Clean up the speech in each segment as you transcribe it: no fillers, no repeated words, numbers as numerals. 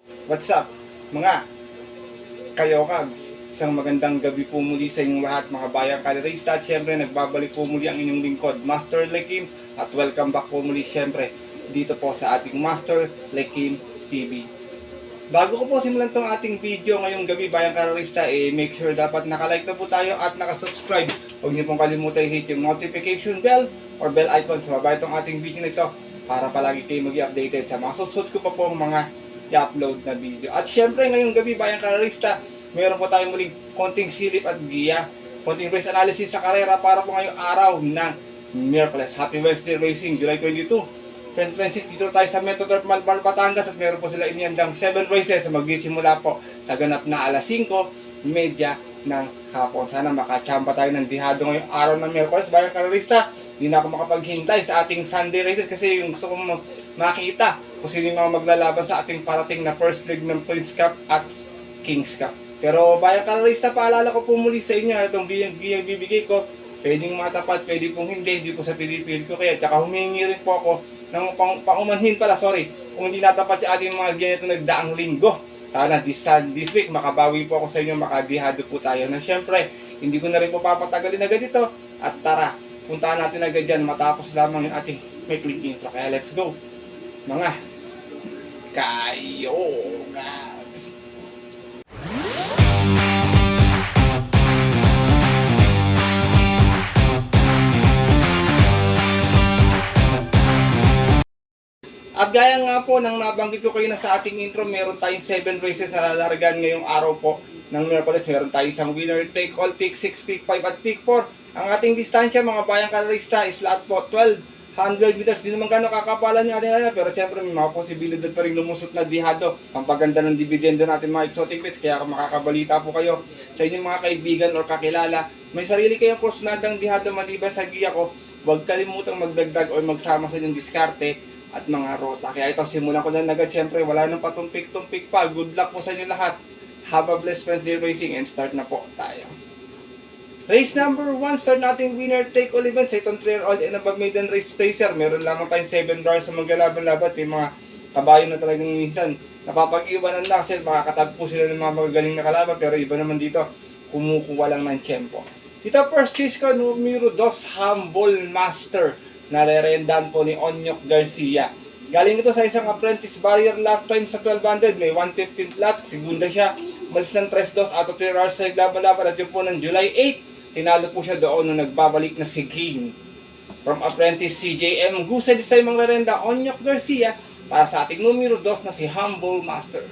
What's up, mga kayokags? Isang magandang gabi po muli sa inyong lahat, mga bayang kalerista. At syempre, nagbabalik po muli ang inyong lingkod, Master Lekim. At welcome back po muli syempre dito po sa ating Master Lekim TV. Bago ko po simulan tong ating video ngayong gabi, bayang kalerista, make sure dapat nakalike na po tayo at nakasubscribe. Huwag niyo pong kalimutan i-hit yung notification bell or bell icon sa baba itong ating video na ito para palagi kayo mag-updated sa mga susunod ko pa pong mga i-upload na video. At syempre ngayong gabi, bayang kalerista, meron po tayong muling konting silip at giya, konting race analysis sa karera para po ngayong araw ng Miyerkules. Happy Wednesday Racing, July 22, 2026. Dito tayo sa Metro Turf Malbar, Batangas, at meron po sila inihandang 7 races. Magsisimula po sa ganap na alas 5:30 ng hapon. Sana makachamba tayo ng dihado ngayong araw ng Miyerkules, bayang kalerista. Hindi na ako makapaghintay sa ating Sunday races kasi yung gusto kong makita kung sino yung mga maglalaban sa ating parating na first leg ng Prince Cup at Kings Cup. Pero bayang kalerista, paalala ko po muli sa inyo, itong giyang bibigay ko, pwedeng matapat, pwede pong hindi po sa pinipil ko. Kaya tsaka humingi rin po ako ng paumanhin pala, kung hindi natapat yung ating mga giyan ito nagdaang linggo. Sana this week makabawi po ako sa inyo, makadihado po tayo. Na syempre, hindi ko na rin po papatagalin agad ito. At tara, puntaan natin agad dyan matapos lamang yung ating maikling intro. Kaya let's go, mga kayokags. At gaya nga po ng nabanggit ko kayo na sa ating intro, meron tayong 7 races na lalargan ngayong araw po ng Miyerkules. Meron tayong isang winner take all, pick 6, pick 5 at pick 4. Ang ating distansya, mga bayang kalerista, is lahat po 1200 meters. Di naman gano'ng kakapalan yung ating line, pero siyempre may mga posibilidad pa rin lumusot na dihado. Pampaganda ng dividendo natin mga exotic bets, kaya kung makakabalita po kayo sa inyong mga kaibigan or kakilala, may sarili kayong kursunadang dihado maliban sa giya ko, huwag kalimutang magdagdag o magsama sa inyong diskarte at mga rota. Kaya ito, simulan ko na agad. Siyempre, wala nang patumpik-tumpik pa. Good luck po sa inyo lahat. Have a blessed Wednesday racing and start na po tayo. Race number 1, start natin winner take all events sa itong 3-year-old and above maiden race placer. Meron lamang tayong 7 rounds sa maglalaban-laban. Yung mga kabayo na talagang minsan napapag-iwanan na kasi makakatagpo sila ng mga magagaling na kalaban, pero iba naman dito, kumukuha lang ng tiyempo. Dito first choice ko, numero 2, Humble Master. Narerendan po ni Onyok Garcia. Galing ito sa isang apprentice barrier last time sa 1200. May 115 flat. Segunda siya. Malis ng 3-2 out of 3 hours sa naglaban-laban. At yun po ng July 8, tinalo po siya doon nung nagbabalik na si King. From apprentice CJM Gusa di sa imang rerenda, Onyok Garcia, para sa ating numero 2 na si Humble Master.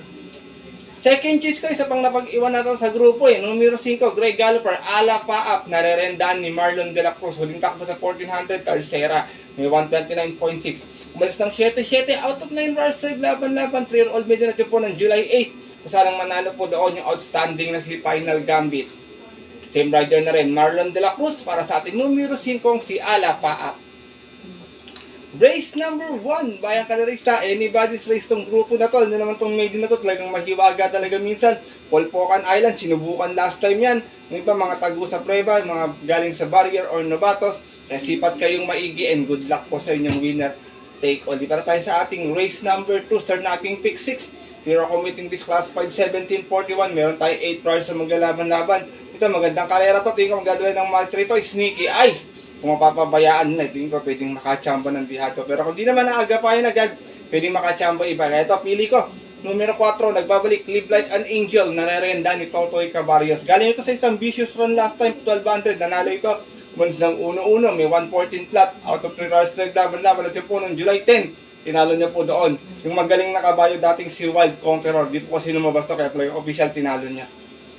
Second choice ko, isa pang napag-iwan natin sa grupo numero 5, Greg Galloper, Ala Paap, narerendaan ni Marlon De La Cruz. Huling takbo sa 1400, Tercera, may 129.6. Umalis ng 7-7 out of 9 bars sa laban-laban, 3-year-old medyo natin po ng July 8. Kasalang manalo po doon yung outstanding na si Final Gambit. Same rider na rin, Marlon De La Cruz, para sa ating numero 5, si Ala Paap. Race number 1, bayang kalerista, anybody's race tong grupo na to. Ano naman tong maiden na to, talagang mahiwaga talaga minsan. Polpocan Island, sinubukan last time yan. Yung iba mga tago sa preba, mga galing sa barrier or novatos. Kaya sipat kayong maigi and good luck po sa inyong winner take all. Di para tayo sa ating race number 2, start nating pick 6. Hero committing this class 5, 17, 41. Meron tayo 8 cars sa maglalaban-laban. Ito magandang karera to, tingin ko magdadala ng match rito, Sneaky Eyes. Kung mapapabayaan na, tingin ko pwedeng makachamba ng dihado. Pero kung di naman naagapayan agad, pwedeng makachamba iba. Kaya ito, pili ko. Numero 4, nagbabalik, Live Like an Angel, narerenda ni Totoy Cabarrios. Galing ito sa isang vicious run last time, 1200. Nanalo ito, once ng 1-1, may 114 flat, out of 3 hours sa laban-laban. At yun po, noong July 10, tinalo niya po doon. Yung magaling na kabayo dating si Wild Conqueror, dito po kasi lumabas to, kaya play official tinalo niya.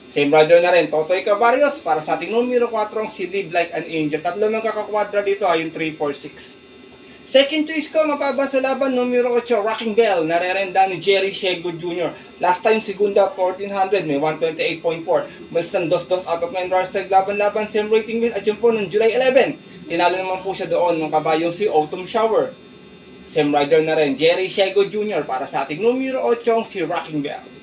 Same rider na rin, Totoy Cabarrios, para sa ating numero 4, si Live Like an Angel. Tatlo ng kakakwadra dito, yung 3, 4, 6. Second choice ko, mababa sa laban, numero 8, Rocking Bell, narerenda ni Jerry Shego Jr. Last time, segunda, 1400, may 128.4. Malis ng 2-2 out of 9 rounds sa laban-laban, same rating miss. At yun po, noong July 11, tinalo naman po siya doon ng kabayong si Autumn Shower. Same rider na rin, Jerry Shego Jr. para sa ating numero 8, si Rocking Bell.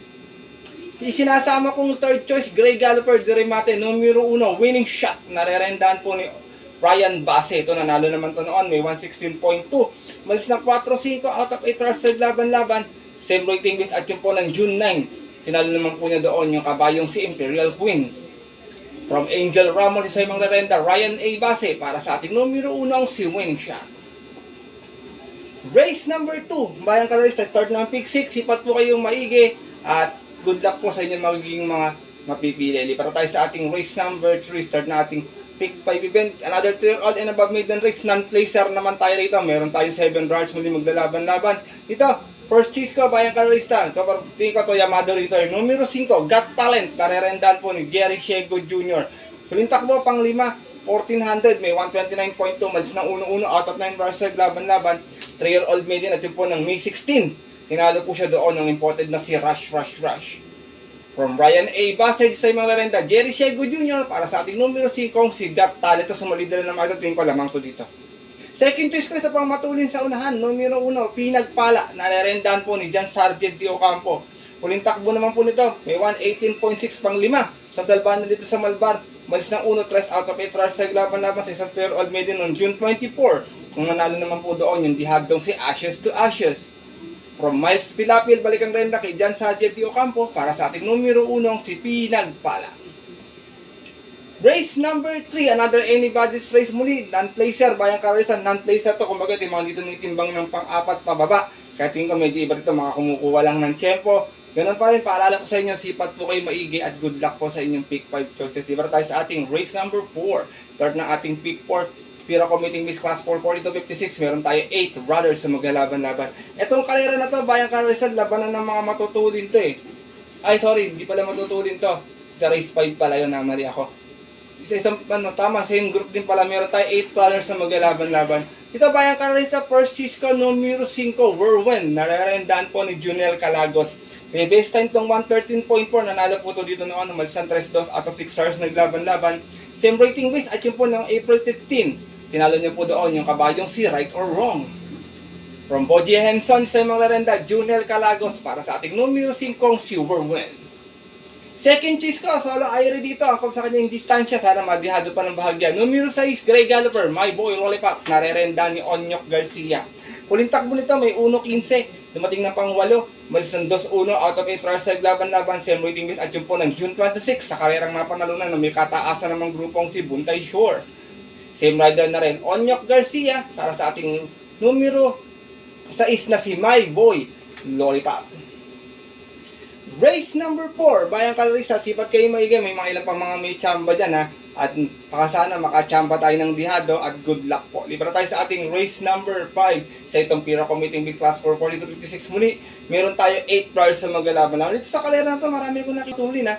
Sinasama kong third choice, Greg Galloper de Remate, numero 1, Winning Shot. Narerendaan po ni Ryan Basse. Ito, nanalo naman to noon, may 116.2. Malis na 4-5 out of 8 hours sa laban-laban. Same rating base at yun po ng June 9. Tinalo naman po niya doon yung kabayong si Imperial Queen. From Angel Ramos, isa yung maglarenda, Ryan A. Base para sa ating numero 1 si Winning Shot. Race number 2, bayang kalalista, start ng pick 6, sipat po kayong maigi at good luck po sa inyo magiging mga mapipili. Lipat tayo sa ating race number 3, start na ating pick 5 event, another 2-year-old and above maiden race, non-placer naman tayo rito, meron tayong 7 rounds, muli maglalaban-laban. Ito, first choice ko, bayang kalalista, tingin ko to Yamado rito, yung numero 5, Got Talent, narerendahan po ni Gary Shego Jr. Huling takbo, pang 5, 1400, may 129.2, mads ng 1-1 out of 9 bars laban-laban, 3-year-old maiden at yun po ng May 16. Tinalo po siya doon ng imported na si Rush. From Ryan A. Basage sa mga larenda, Jerry Shego Jr. para sa ating numero 5, si Got Talent. Ito sumalid na ng mga tingin ko lamang to dito. Second choice ko sa pang matulin sa unahan, numero 1, Pinagpala, narerendahan po ni John Sargent de Ocampo. Huling takbo naman po nito, may 118.6 pang 5. Sa dalbanan dito sa Malbar, malis ng 1-3 out of 8 rush sa laban-laban sa isang 2-year-old maiden noong June 24. Kung nanalo naman po doon, yung dihagdong si Ashes to Ashes. From Miles Pilapil, balik ang renda kay John Sargent de Ocampo para sa ating numero 1, si Pinagpala. Race number 3, another anybody's race muli, non-placer, bayang karisan, non-placer to, kumbaga yung mga dito nitimbang ng pang-4 pababa. Kaya tingin ko medyo iba dito, mga kumukuha lang ng tiyempo. Ganun pa rin, paalala ko sa inyo, sipat po kayo maigi at good luck po sa inyong pick 5 choices. Diba tayo sa ating race number 4, start na ating pick 4. Pira Committing Miss Class 4, 42-56, meron tayo 8 brothers sa maglalaban-laban. Etong kalera na to, bayang karisan, labanan ng mga matutulin to eh. Ay sorry, hindi pala matutulin to. Sa race 5 pala yun, namali ako. Isang tama, same group din pala, meron tayo 8 runners na maglalaban-laban. Ito bayang karalista, first Cisco numero 5, Whirlwind, narerendahan po ni Junel Calagos. May base time tong 113.4, nanalo po to dito ng malis ng 3-2 out of 6 stars naglaban-laban. Same rating base at yun po ng April 15. Tinalo niyo po doon yung kabayong si Right or Wrong. From Boji Henson sa mga renda, Junel Calagos para sa ating numero 5, si Whirlwind. Second choice ko, solo Irie dito. Ang sa kanyang distansya, sana madihado pa ng bahagya. Numero 6, Grey Galloper, My Boy Lollipop, narerenda ni Onyok Garcia. Huling takbo nito, may 1.15. Dumating na pang 8. Malis ng 2-1 out of 8 rush sa laban-laban. Same rating base at yun po ng June 26. Sa karerang napanalunan na may kataasan namang grupong si Buntay Shore. Same rider na rin, Onyok Garcia, para sa ating numero 6 na si My Boy Lollipop. Race number 4, bayang kalarista, sipat kayo maigay, may mga ilang pang mga may chamba dyan ha. At pakasana makachamba tayo ng dihado at good luck po. Lipat tayo sa ating race number 5 sa itong Pira Committing Big Class 4, 42-56 muli. Meron tayo 8 players sa maglalaban lang. Dito sa kalera na to, marami ko nakitulin ha.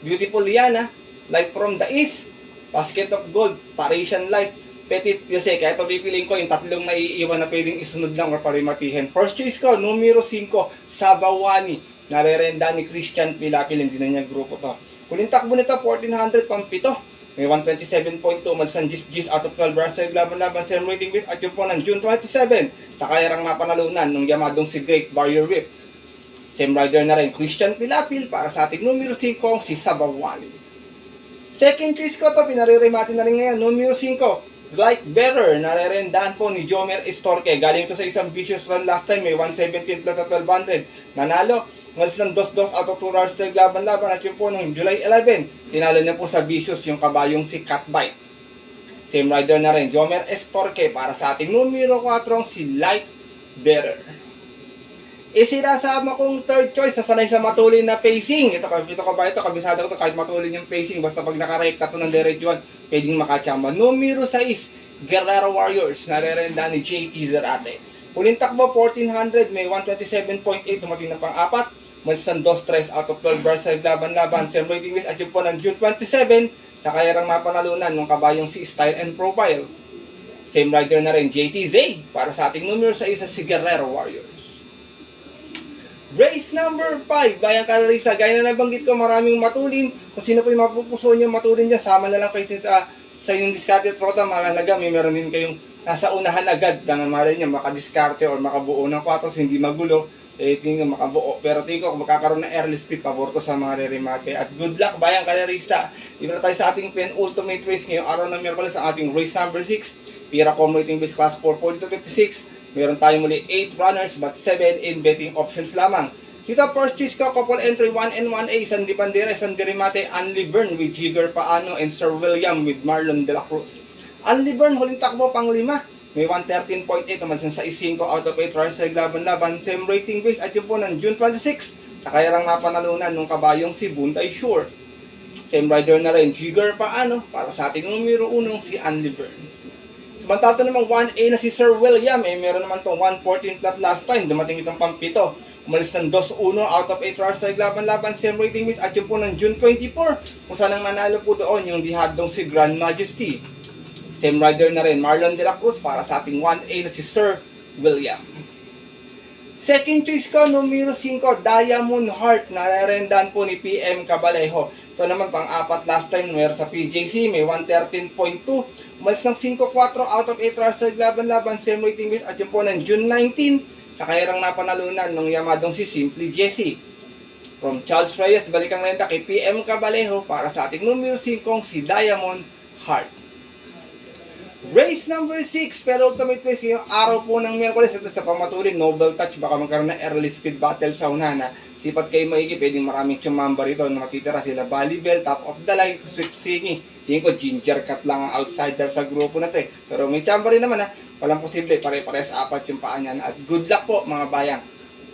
Beautiful Liana, Life from the East, Basket of Gold, Parisian Life, Petit Piose. Kaya ito pipiliin ko yung tatlong naiiwan na pwedeng isunod lang o parimatihin. First choice ko, numero 5, Sabawani. Narerenda ni Christian Pilapil, hindi na niya grupo to. Huling takbo nito, 1400 pang 7. May 127.2, malsan gis out of 12 bars sa laban-laban sa rating base at yun po ng June 27. Sa kalerang napanalunan ng yamadong si Great Barrier Reef. Same rider na rin, Christian Pilapil para sa ating numero 5, si Sabawani. Second choice ko to, pinaririmati na rin ngayon, numero 5, Like Better, narerendahan po ni Jomer Estorque. Galing ito sa isang vicious run last time, may 117 plus at 1200. Nanalo, malis ng 2-2 out of 2 hours sa laban-laban at yun po noong July 11. Tinalo niya po sa vicious yung kabayong si Catbite. Same rider na rin, Jomer Estorque para sa ating numero 4, si Like Better. Sinasama kong third choice, sasanay sa matulin na pacing. Ito kabisado ko to, kahit matulin yung pacing, basta pag nakarekta to ng diretsuhan, pwedeng makachamba. Numero 6, Guerrero Warriors, narerenda ni JT Zarate. Huling takbo, 1400, may 127.8, dumating na pang 4. Malis ng 2-3 out of 12 bars sa laban-laban. Same rating base at yun po ng June 27, sa kayarang mapanalunan ng kabayong si Style and Profile. Same rider na rin, JT Zay, para sa ating numero 6, si Guerrero Warriors. Race number 5, bayang kalarisa, gaya na nabanggit ko, maraming matulin. Kung sino po yung mapupuso nyo matulin dyan, sama na lang kayo sa inyong diskarte at rota. Mahalaga, may meron din kayong nasa unahan agad. Dangan malay nyo, makadiskarte or makabuo ng 4, hindi magulo. Tingin makabuo. Pero tingin ko, kung makakaroon ng early speed, paborto sa mga rerimate. At good luck, bayang kalarista. Ibig tayo sa ating penultimate race ngayong araw ng Miyerkules, sa ating race number 6, Pira Committing Base Class 4, 42-56. Meron tayong muli 8 runners but 7 in betting options lamang. Dito first choice ko, couple entry 1 and 1A, Sandy Bandera, Sandy Remate, Anli Byrne with Jigger Paano and Sir William with Marlon De La Cruz. Anli Byrne, huling takbo pang 5. May 113.8 naman sa 6 out of 8 runs sa laban-laban. Same rating base at yun po ng June 26. Kaya lang napanalunan nung kabayong si Buntay Sure. Same rider na rin, Jigger Paano para sa ating numero 1 si Anli Byrne. Samantala namang 1A na si Sir William, meron naman itong 114 flat last time, dumating itong pampito. Umalis ng 2-1 out of 8 runs sa laban-laban, same rating base at yun po ng June 24, kung saan ang nanalo po doon yung dihadong si Grand Majesty. Same rider na rin, Marlon De La Cruz para sa ating 1A na si Sir William. Second choice ko, numero 5, Diamond Heart, nare-rendan po ni PM Cabalejo. Ito naman pang-apat last time, meron sa PJC, may 113.2. Umalis ng 5-4 out of 8 runs sa laban-laban, same rating base at yun po ng June 19, sa kayarang napanalunan ng yamadong si Simply Jesse. From Charles Reyes, balikang renta kay PM Cabalejo para sa ating numero 5, si Diamond Heart. Race number 6, pero ultimate race yung araw po ng Miyerkules. Ito sa pamatuloy, Noble Touch, baka magkaroon ng early speed battle sa unahan. Sipat kayo maigi, pwedeng maraming chumamba rito na matitira sila. Volleyball, top of the line, Sweet Singy. Tingin ko, Ginger Cat lang ang outsider sa grupo na ito Pero may chamba rin naman walang posible, pare-pares apat yung paa niyan. At good luck po mga bayang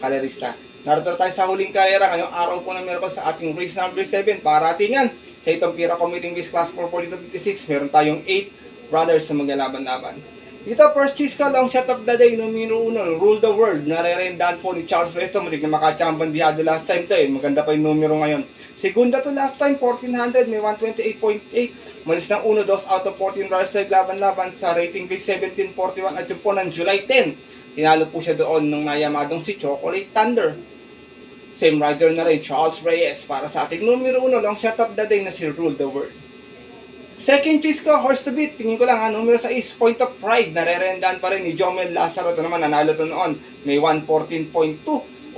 kalerista. Narito tayo sa huling karera ngayong araw po ng Miyerkules sa ating race number 7. Paratingan sa itong Pira Commuting Base Class 44256, meron tayong 8 brothers sa maglalaban-laban. Dito, first choice ka, long shot of the day, numero 1, Rule the World. Nare-rendahan po ni Charles Resto. Matik na makachambang dihado last time to Maganda pa yung numero ngayon. Segunda to last time, 1400, may 128.8. Malis ng 1, 2 out of 14 runners sa laban-laban sa rating base 1741 at yun po ng July 10. Tinalo po siya doon nung nayamadong si Chocolate Thunder. Same rider na rin, Charles Reyes, para sa ating numero 1, long shot of the day na si Rule the World. Second choice ko, Horse to Beat. Tingin ko lang numero 6, Point of Pride. Nare-rendahan pa rin ni Jomel Lazaro. Ito naman, nanalo to noon. May 114.2.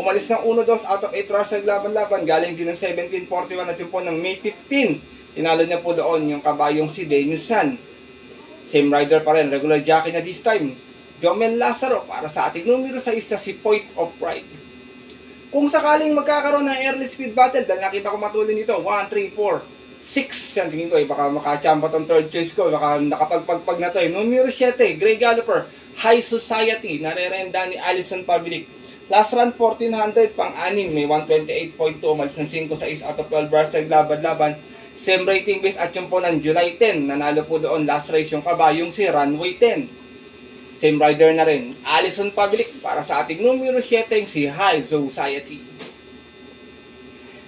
Umalis ng 1-2 out of 8 runs sa laban-laban. Galing din ng 1741 at yun po ng May 15. Tinalo niya po doon yung kabayong si Daniel San. Same rider pa rin. Regular jockey na this time. Jomel Lazaro para sa ating numero 6 na si Point of Pride. Kung sakaling magkakaroon ng early speed battle, dahil nakita ko matulin dito, 1, 3, 4, 6, yan tingin ko baka makachamba tong third choice ko, baka nakapagpagpag na to Numero 7, Grey Galloper, High Society, nare-renda ni Allison Public. Last run 1400, pang-anim, may 128.2, umalis ng 5-6 out of 12 bars sa laban-laban. Same rating base at yung po ng July 10, nanalo po doon last race yung kabayong si Runway 10. Same rider na rin, Allison Public, para sa ating numero 7, si High Society.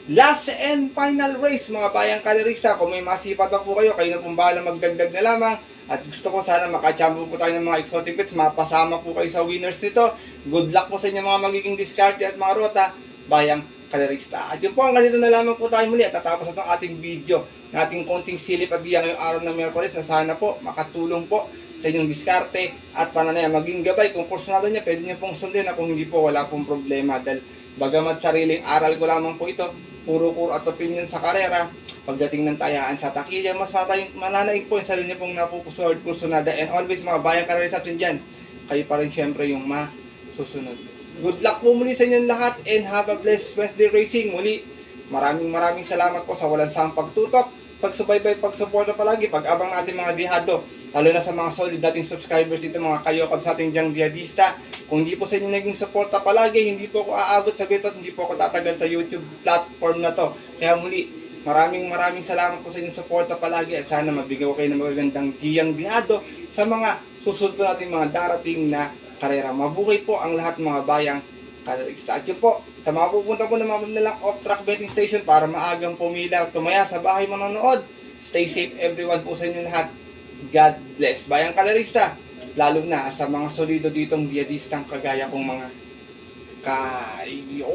Last and final race mga bayang kalerista. Kung may masipat pa po kayo, kayo na pong bahala magdagdag na lamang. At gusto ko sana makachampo po tayo ng mga exotic bets, mapasama po kayo sa winners nito. Good luck po sa inyo mga magiging discard at mga rota, bayang kalerista. At yun po, ang ganito na lamang po tayo muli at tatapos na itong ating video na ating konting silip at diyan ngayong araw ng Miyerkules na sana po makatulong po sa inyong diskarte at pananaya maging gabay. Kung personado niya, pwede niyo pong sundin na kung hindi po, wala pong problema. Dahil bagamat sariling aral ko lamang po ito, puro at opinion sa karera, pagdating ng tayaan sa takilya, mas mananaig po sa linya pong napupusuhod kursunada. And always mga bayang karera sa atin dyan, kayo pa rin syempre yung masusunod. Good luck po muli sa inyong lahat and have a blessed Wednesday racing. Muli, maraming salamat po sa walang sawang pagtutok, pagsubaybay, pagsuporta palagi, pag-abang natin mga dihado, lalo na sa mga solid dating subscribers dito, mga kayokab sa ating diyang dihadista. Kung hindi po sa inyo naging suporta palagi, hindi po ako aabot sa ganito at hindi po ako tatagal sa YouTube platform na to. Kaya muli, maraming salamat po sa inyong suporta palagi at sana mabigyan ko kayo ng magagandang diyang dihado sa mga susunod po natin mga darating na karera. Mabuhay po ang lahat mga bayang kalerista. At yun po, sa mga pupunta po ng mga nilang off-track betting station para maagang pumila at tumaya sa bahay manonood. Stay safe everyone po sa inyo lahat. God bless. Bayang kalerista, lalo na sa mga solido ditong diyadistang kagaya kong mga kayo.